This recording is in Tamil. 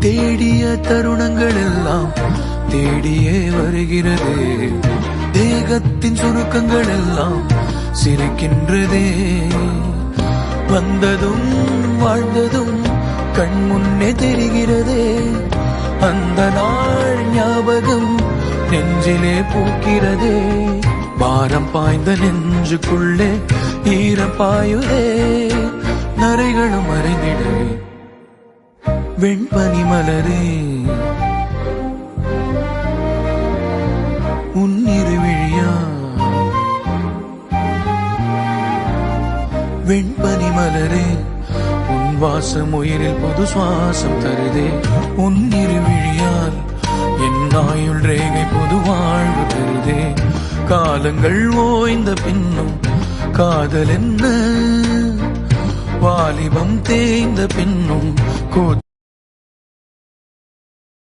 தேடிய தருணங்கள் எல்லாம் தேடியே வருகிறது. தேகத்தின் சுருக்கங்கள் எல்லாம் சிரிக்கின்றதே. வந்ததும் வாழ்ந்ததும் கண் முன்னே தெரிகிறதே. அந்த நாள் ஞாபகம் நெஞ்சிலே பூக்கிறதே. பாரம் பாய்ந்த நெஞ்சுக்குள்ளே ஈரம் பாயுதே. நரைகளும் மறைந்திடவே வெண்பனி மலரே உன்னிரு விழியா. வெண்பனி மலரே உன் வாசம் உயிரில் புது சுவாசம் தருதே. உன்னிரு விழியால் என் ஆயுள் ரேகை புது வாழ்வு தருதே. காலங்கள் ஓய்ந்த பின்னும் காதல் என்ன, வாலிபம் தேய்ந்த பின்னும்